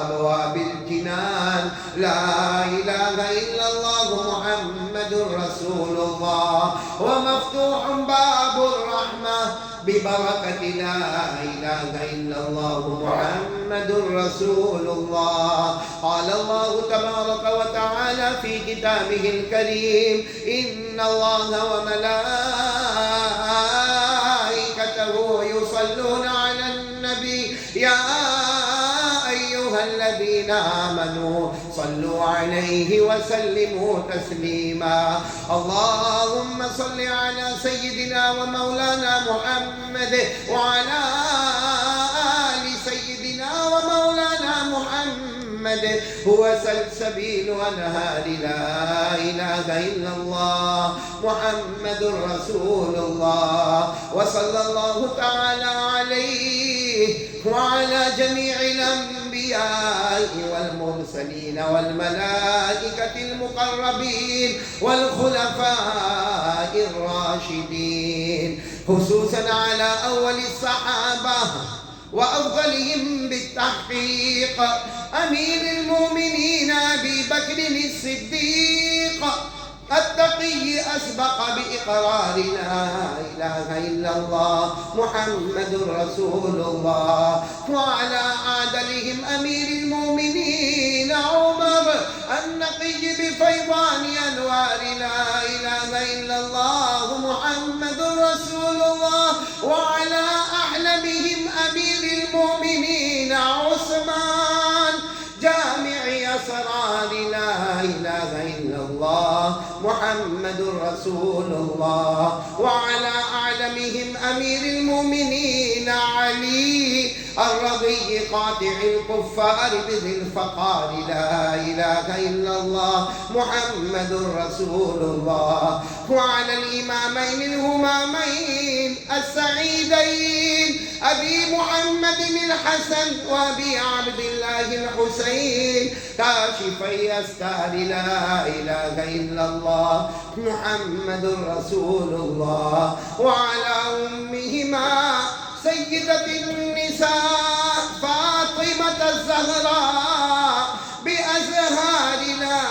أبواب الجنان لا إله إلا الله محمد رسول الله. ومفتوح باب الرحمة ببركة لا إله إلا الله محمد رسول الله. قال الله تبارك وتعالى في كتابه الكريم: إن الله وملائكته يصلون على النبي يا أيها الذين آمنوا صلوا عليه وسلموا تسليما. اللهم صل على سيدنا ومولانا محمد وعلى آل سيدنا ومولانا محمد هو سلسبيل أنهار لا إله إلا الله محمد رسول الله. وصلى الله تعالى عليه وعلى جميع الأنبياء والمرسلين والملائكة المقربين والخلفاء الراشدين، خصوصا على أول الصحابة وأفضلهم بالتحقيق أمير المؤمنين أبي بكر الصديق التقي أسبق بإقرار لا إله إلا الله محمد رسول الله. وعلى عادلهم أمير المؤمنين عمر النقي بفيضان أنوار لا إله إلا الله محمد رسول الله. وعلى أحلمهم أمير المؤمنين عثمان جامع أسرار لا إله إلا الله محمد رسول الله. وعلى أعلمهم أمير المؤمنين علي الرضي قاطع الكفار بذي الفقار لا إله إلا الله محمد رسول الله. وعلى الإمامين الهمامين السعيدين أبي محمد الحسن وأبي عبد الله الحسين كاشفي أستار لا إله إلا الله محمد رسول الله. وعلى أمهما سيدة النساء فاطمة الزهراء بأزهار لا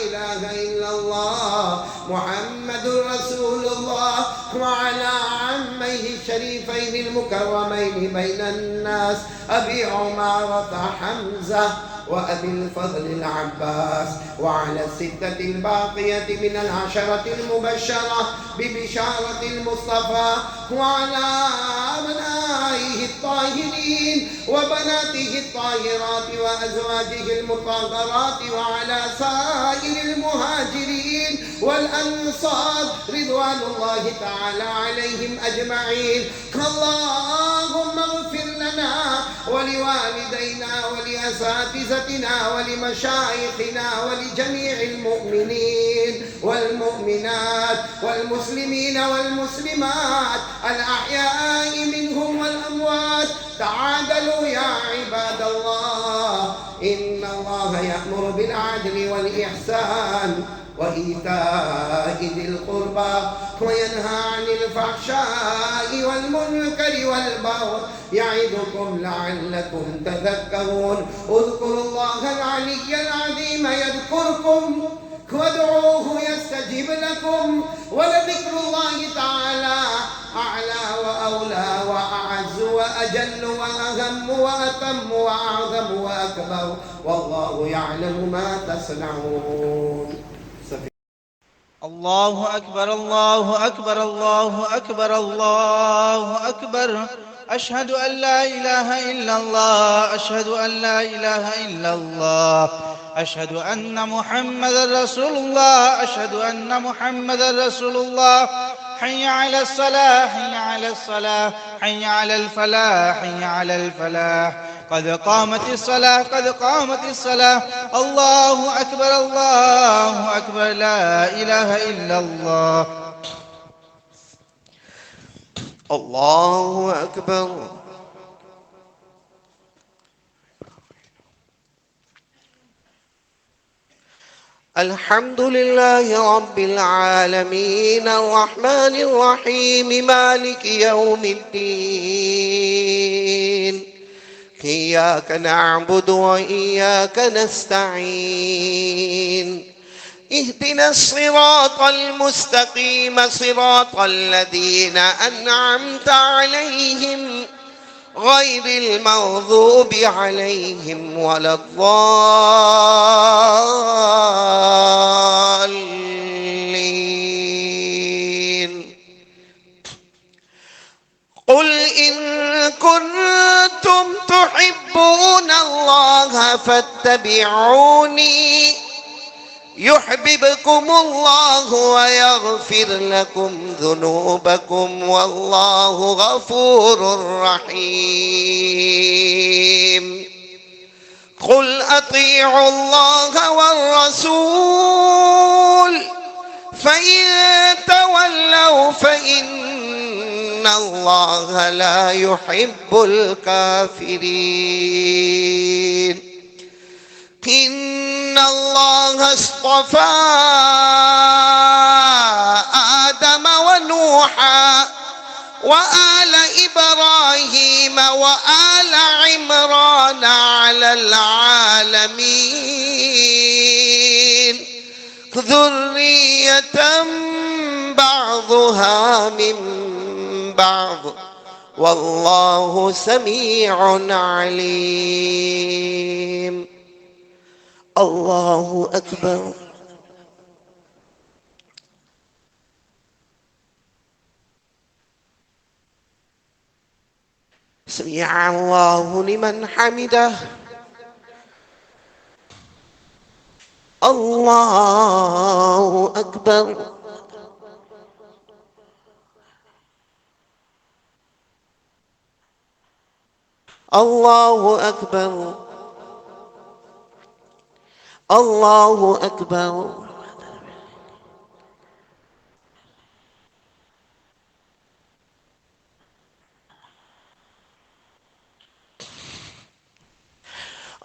إله إلا الله محمد رسول الله. وعلى عميه الشريفين المكرمين بين الناس أبي عمارة حمزة وأبي الفضل العباس. وعلى الستة الباقية من العشرة المبشرة ببشارة المصطفى. وعلى أبنائه الطاهرين وبناته الطاهرات وأزواجه المطهرات. وعلى سائر المهاجرين والأنصار رضوان الله تعالى عليهم أجمعين. اللهم اغفر لنا ولوالدينا ولأساتذتنا ولمشايخنا ولجميع المؤمنين والمؤمنات والمسلمين والمسلمات الأحياء منهم والأموات. تعادلوا يا عباد الله، إن الله يأمر بالعدل والإحسان وإيتاء ذي القربى وينهى عن الفحشاء والمنكر والبغي يعظكم لعلكم تذكرون. اذكروا الله العلي العظيم يذكركم وادعوه يستجب لكم ولذكر الله تعالى أعلى وأولى وأعز وأجل وأهم وأتم وأعظم وأكبر والله يعلم ما تصنعون. الله أكبر الله أكبر الله أكبر الله أكبر. أشهد أن لا إله إلا الله أشهد أن لا إله إلا الله أشهد أن محمد رسول الله أشهد أن محمد رسول الله. حي على الصلاة حي على الصلاة حي على الفلاح حي على الفلاح. قد قامت الصلاة قد قامت الصلاة. الله أكبر الله أكبر لا إله إلا الله. الله أكبر. الحمد لله رب العالمين الرحمن الرحيم مالك يوم الدين. إياك نعبد وإياك نستعين. اهدنا الصراط المستقيم صراط الذين أنعمت عليهم غير المغضوب عليهم ولا الضالين. قل إن كنتم تحبون الله فاتبعوني يحببكم الله ويغفر لكم ذنوبكم والله غفور رحيم. قل أطيعوا الله والرسول فإن تولوا فإن الله لا يحب الكافرين. إن الله اصطفى آدم ونوحا وآل إبراهيم وآل عمران على العالمين. ذرية بعضها من بعض والله سميع عليم. الله أكبر. سمع الله لمن حمده. الله أكبر. الله أكبر. الله أكبر.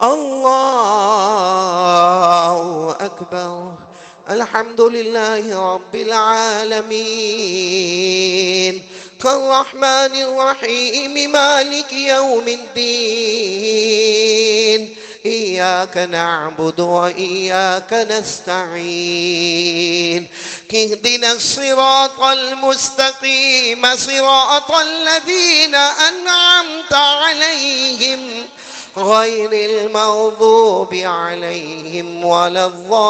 الله أكبر. الحمد لله رب العالمين الرحمن الرحيم مالك يوم الدين إياك نعبد وإياك نستعين اهدنا الصراط المستقيم صراط الذين أنعمت عليهم غير المغضوب عليهم ولا الضالين.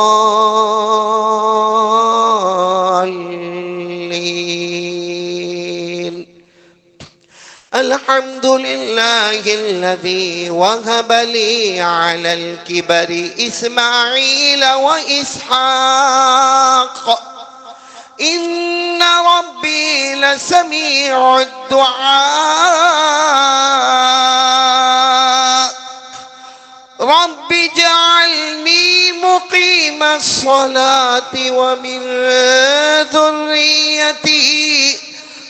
الحمد لله الذي وهب لي على الكبر إسماعيل وإسحاق إن ربي لسميع الدعاء. رب اجعلني مقيم الصلاة ومن ذريتي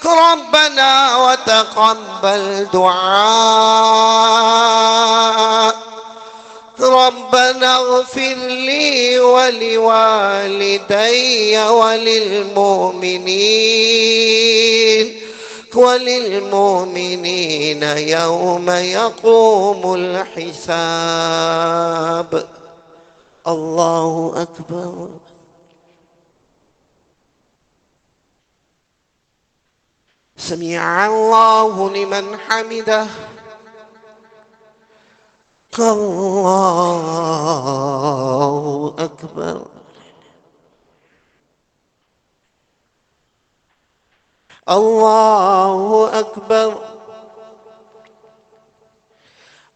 ربنا وتقبل دعاء. ربنا اغفر لي ولوالدي وللمؤمنين يوم يقوم الحساب. الله أكبر. سمع الله لمن حمده. الله أكبر. الله أكبر.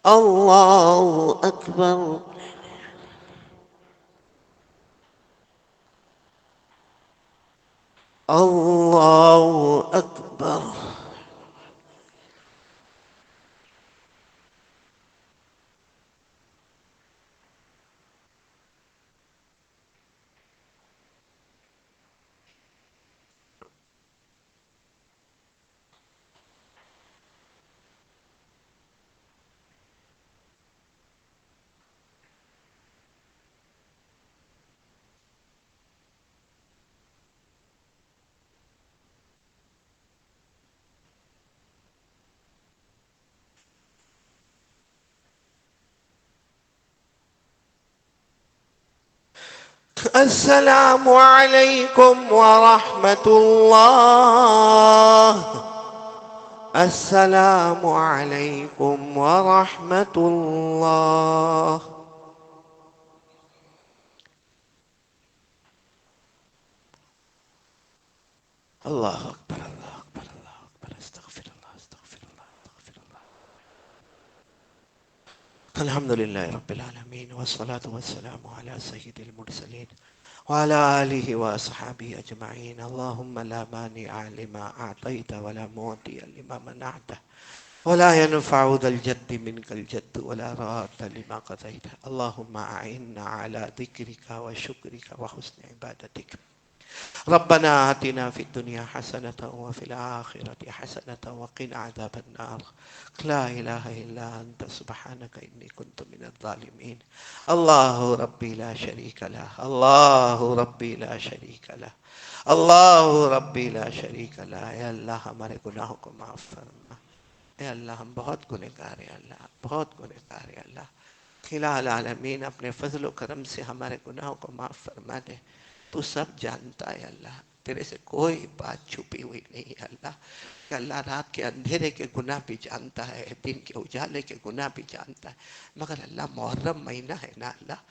الله أكبر. الله أكبر. السلام عليكم ورحمة الله. السلام عليكم ورحمة الله. الله أكبر. الله أكبر. الله أكبر. استغفر الله. استغفر الله. استغفر الله. الحمد لله رب العالمين والصلاة والسلام على سيد المرسلين وعلى آله وأصحابه أجمعين. اللهم لا مانع لما أعطيت ولا معطي لما منعت ولا ينفع ذا الجد منك الجد ولا راد لما قضيت. اللهم أعنا على ذكرك وشكرك وحسن عبادتك. ربنا آتنا في الدنيا حسنة وفي الآخرة حسنة وقنا عذاب النار. لا إله إلا أنت سبحانك إني كنت من الظالمين. الله ربي لا شريك له. الله ربي لا شريك له. اللہ ربی لا شریک لا. اے اللہ ہمارے گناہوں کو معاف فرما. اے اللہ ہم بہت گنہگار ہیں اللہ، بہت گنہگار ہیں اللہ. الہ العالمین اپنے فضل و کرم سے ہمارے گناہوں کو معاف فرما دے. تو سب جانتا ہے اللہ، تیرے سے کوئی بات چھپی ہوئی نہیں ہے اللہ، کہ اللہ رات کے اندھیرے کے گناہ بھی جانتا ہے، دن کے اجالے کے گناہ بھی جانتا ہے، مگر اللہ محرم مہینہ ہے نا اللہ،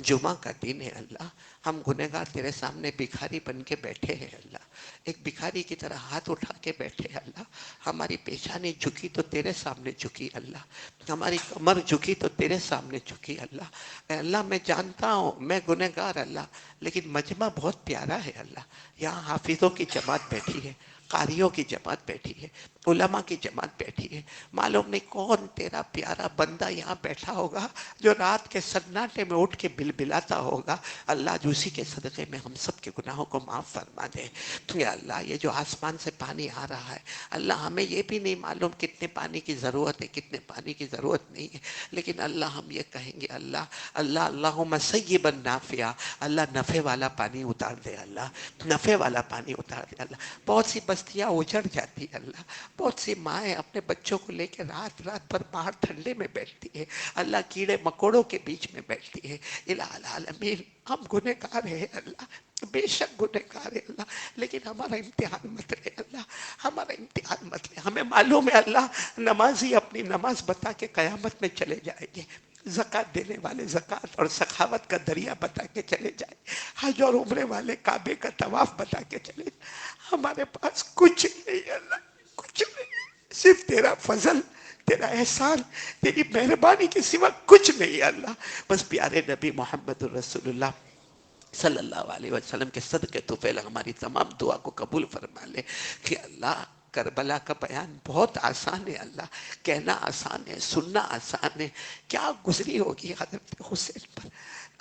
جمعہ کا دن ہے اللہ، ہم گنہگار تیرے سامنے بھکاری بن کے بیٹھے ہیں اللہ، ایک بھکاری کی طرح ہاتھ اٹھا کے بیٹھے ہیں اللہ، ہماری پیشانی جھکی تو تیرے سامنے جھکی اللہ، ہماری کمر جھکی تو تیرے سامنے جھکی اللہ، اے اللہ میں جانتا ہوں میں گنہگار اللہ، لیکن مجمع بہت پیارا ہے اللہ، یہاں حافظوں کی جماعت بیٹھی ہے، قاریوں کی جماعت بیٹھی ہے، علماء کی جماعت بیٹھی ہے، معلوم نہیں کون تیرا پیارا بندہ یہاں بیٹھا ہوگا جو رات کے سناٹے میں اٹھ کے بلبلاتا ہوگا، اللہ جو اسی کے صدقے میں ہم سب کے گناہوں کو معاف فرما دے۔ یا اللہ یہ جو آسمان سے پانی آ رہا ہے اللہ، ہمیں یہ بھی نہیں معلوم کتنے پانی کی ضرورت ہے کتنے پانی کی ضرورت نہیں ہے، لیکن اللہ ہم یہ کہیں گے اللہ اللہ اللہم سیبا نافعا، اللہ نفع والا پانی اتار دے اللہ، نفع والا پانی اتار دے اللہ۔ بہت سی بستیاں اجڑ جاتی ہے اللہ، بہت سی مائیں اپنے بچوں کو لے کے رات رات بھر باہر ٹھنڈے میں بیٹھتی ہے اللہ، کیڑے مکوڑوں کے بیچ میں بیٹھتی ہے، الہ العالمین ہم گنہگار ہیں اللہ، بے شک گنہگار ہے اللہ، لیکن ہمارا امتحان مت لے اللہ، ہمارا امتحان مت لے، ہمیں معلوم ہے اللہ نمازی اپنی نماز بتا کے قیامت میں چلے جائیں گے، زکوٰۃ دینے والے زکوٰۃ اور سخاوت کا دریا بتا کے چلے جائیں، حج اور عمرے والے کعبے کا طواف بتا کے چلے جائیں، ہمارے پاس کچھ نہیں اللہ، کچھ نہیں، صرف تیرا فضل، تیرا احسان، تیری مہربانی کے سوا کچھ نہیں اللہ، بس پیارے نبی محمد الرسول اللہ صلی اللہ علیہ وسلم کے صدقے طفیل ہماری تمام دعا کو قبول فرما لے، کہ اللہ کربلا کا بیان بہت آسان ہے اللہ، کہنا آسان ہے، سننا آسان ہے، کیا گزری ہوگی حضرت حسین پر،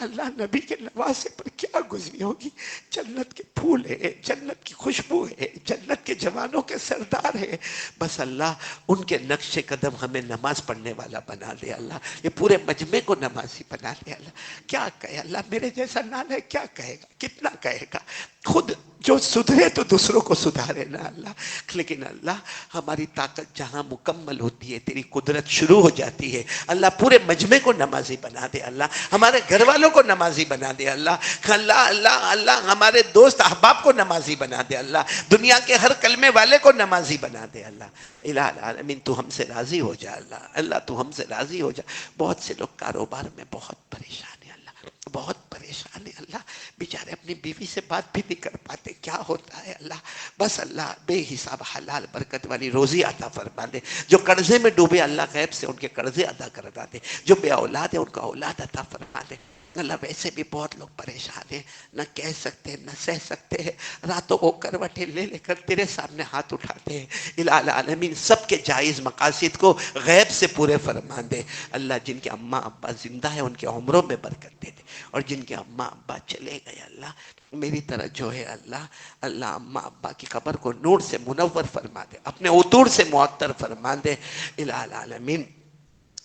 اللہ نبی کے نواسے پر کیا گزری ہوگی، جنت کے پھول ہے، جنت کی خوشبو ہے، جنت کے جوانوں کے سردار ہے، بس اللہ ان کے نقش قدم ہمیں نماز پڑھنے والا بنا دے اللہ، یہ پورے مجمع کو نمازی بنا دے اللہ، کیا کہے اللہ، میرے جیسا نال ہے کیا کہے گا، کتنا کہے گا، خود جو سدھرے تو دوسروں کو سدھارے نا اللہ، لیکن اللہ ہماری طاقت جہاں مکمل ہوتی ہے تیری قدرت شروع ہو جاتی ہے اللہ، پورے مجمع کو نمازی بنا دے اللہ، ہمارے گھر والوں کو نمازی بنا دے اللہ، اللہ اللہ اللہ ہمارے دوست احباب کو نمازی بنا دے اللہ، دنیا کے ہر کلمے والے کو نمازی بنا دے اللہ، الہ العالمین تو ہم سے راضی ہو جا اللہ، اللہ تو ہم سے راضی ہو جا۔ بہت سے لوگ کاروبار میں بہت پریشان ہیں اللہ، بہت پریشان ہے اللہ، بیچارے اپنی بیوی سے بات بھی نہیں کر پاتے، کیا ہوتا ہے اللہ، بس اللہ بے حساب حلال برکت والی روزی عطا فرما دے، جو قرضے میں ڈوبے اللہ غیب سے ان کے قرضے ادا کروا دے، جو بے اولاد ہے ان کا اولاد عطا فرما دے اللہ، ویسے بھی بہت لوگ پریشان ہیں، نہ کہہ سکتے نہ سہ سکتے ہیں، راتوں کو کروٹیں لے لے کر تیرے سامنے ہاتھ اٹھاتے ہیں، الہ العالمین سب کے جائز مقاصد کو غیب سے پورے فرما دے اللہ، جن کے اماں ابا زندہ ہیں ان کے عمروں میں برکت دے دے، اور جن کے اماں ابا چلے گئے اللہ میری طرح جو ہے اللہ، اللہ اماں ابا کی قبر کو نور سے منور فرما دے، اپنے عطور سے معطر فرما دے الہ العالمین،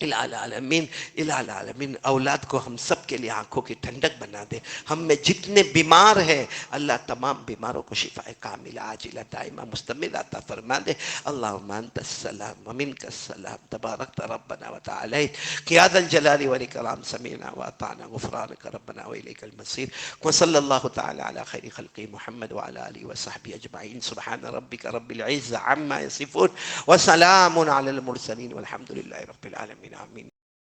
الہ العالمین، الہ العالمین اولاد کو ہم سب کے لیے آنکھوں کی ٹھنڈک بنا دے، ہم میں جتنے بیمار ہیں اللہ تمام بیماروں کو شفاء کاملہ عاجلہ دائمہ مستمرہ عطا فرما دے، اللہم انت السلام ومنک السلام تبارکت ربنا وتعالیت یا ذا الجلال والاکرام، سمعنا واطعنا غفرانک ربنا والیک المصیر، وصلی اللہ تعالی علی خیر خلق محمد وعلی آلہ وصحبہ اجمعین، سبحان ربک رب العزة عما یصفون وسلام علی المرسلین والحمد للہ رب العالمین، آمین۔